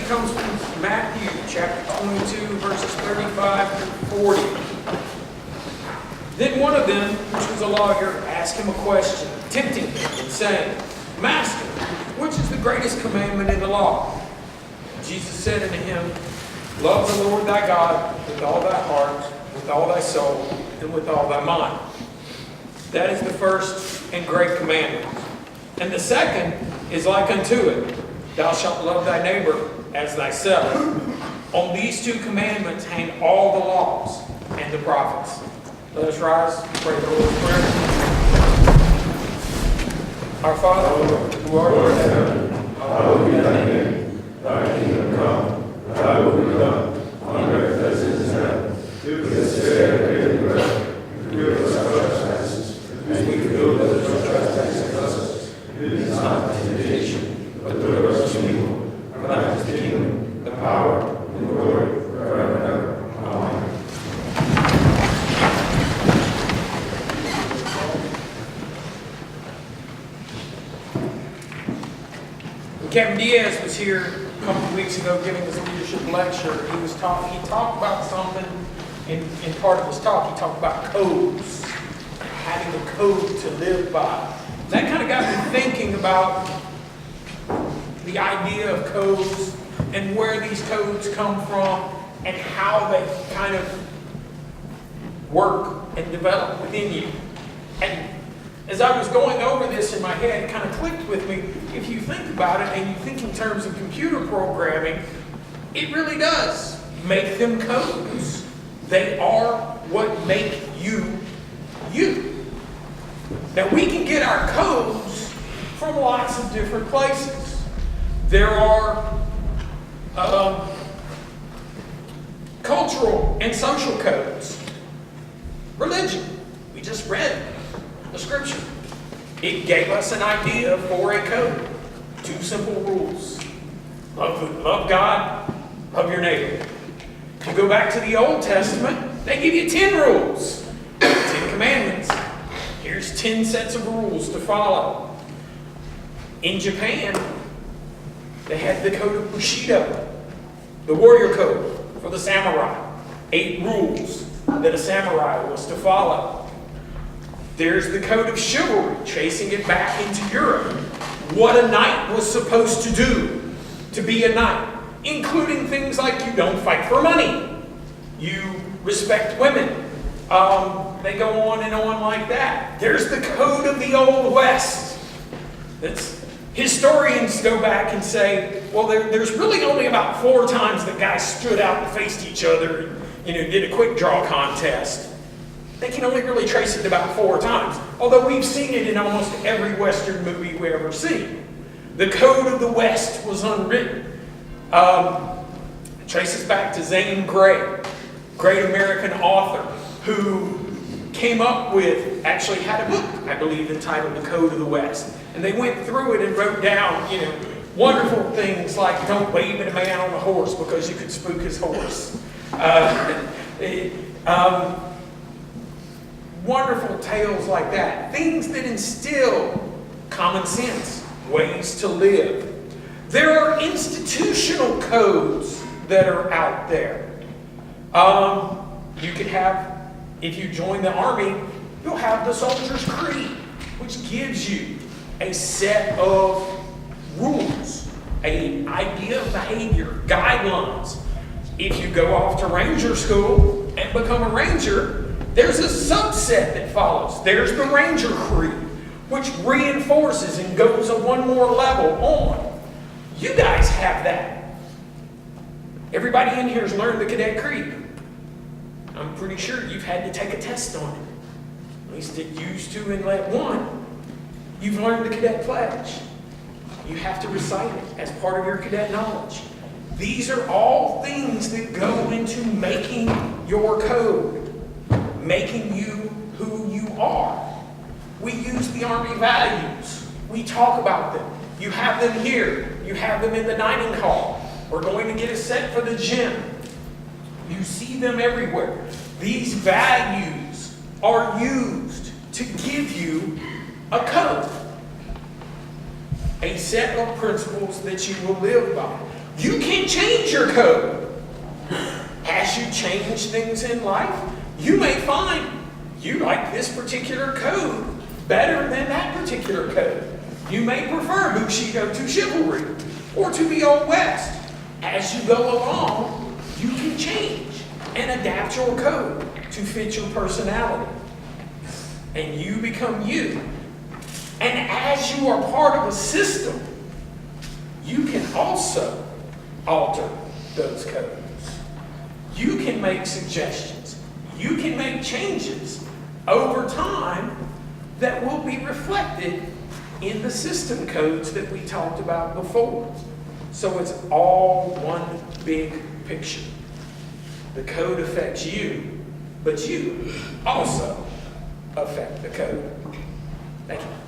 comes from Matthew chapter 22, verses 35 through 40. Then one of them, which was a lawyer, asked him a question, tempting him and saying, Master, which is the greatest commandment in the law? Jesus said unto him, Love the Lord thy God with all thy heart, with all thy soul, and with all thy mind. That is the first and great commandment. And the second is like unto it. Thou shalt love thy neighbor as thyself. On these two commandments hang all the laws and the prophets. Let us rise and pray the Lord's Prayer. Our Father, who art in heaven, hallowed be thy name. Thy kingdom come, thy will be done, on earth as it is in heaven. Give us this day our daily bread. Forgive us our trespasses, as we forgive those who trespass against us. Lead us not into temptation, but deliver us from evil. For thine is the kingdom, the power, and the glory, forever and ever. Amen. Kevin Diaz was here a couple of weeks ago giving his leadership lecture. He talked about something in part of his talk. He talked about codes, having a code to live by. That kind of got me thinking about the idea of codes and where these codes come from and how they kind of work and develop within you. And as I was going over this in my head, it kind of clicked with me. If you think about it and you think in terms of computer programming, it really does make them codes. They are what make you, you. Now we can get our codes from lots of different places. There are cultural and social codes. Religion, we just read the scripture. It gave us an idea for a code. 2 simple rules. Love God, love your neighbor. If you go back to the Old Testament, they give you 10 rules. 10 commandments. Here's 10 sets of rules to follow. In Japan, they had the code of Bushido, the warrior code for the samurai. 8 rules that a samurai was to follow. There's the code of chivalry, tracing it back into Europe. What a knight was supposed to do to be a knight, including things like you don't fight for money, you respect women. They go on and on like that. There's the code of the Old West. Historians go back and say, well, there's really only about 4 times that guys stood out and faced each other and did a quick draw contest. They can only really trace it about 4 times, although we've seen it in almost every Western movie we ever see. The code of the West was unwritten. It traces back to Zane Grey, great American author, who came up with, actually had a book, I believe, entitled The Code of the West. And they went through it and wrote down, wonderful things like don't wave at a man on a horse because you could spook his horse. Wonderful tales like that. Things that instill common sense, ways to live. There are institutional codes that are out there. You could have, if you join the army, you'll have the Soldier's Creed, which gives you a set of rules, an idea of behavior, guidelines. If you go off to Ranger School and become a Ranger, there's a subset that follows. There's the Ranger Creed, which reinforces and goes one more level on. You guys have that. Everybody in here has learned the Cadet Creed. I'm pretty sure you've had to take a test on it. At least it used to in Let 1. You've learned the Cadet Pledge. You have to recite it as part of your cadet knowledge. These are all things that go into making your code, making you who you are. We use the Army values. We talk about them. You have them here. You have them in the dining hall. We're going to get a set for the gym. You see them everywhere. These values are used to give you a code, a set of principles that you will live by. You can't change change your code. As you change things in life, you may find you like this particular code better than that particular code. You may prefer Bushido to chivalry or to the Old West. As you go along, you can change and adapt your code to fit your personality. And you become you. And as you are part of a system, you can also alter those codes. You can make suggestions. You can make changes over time that will be reflected in the system codes that we talked about before. So it's all one big picture. The code affects you, but you also affect the code. Thank you.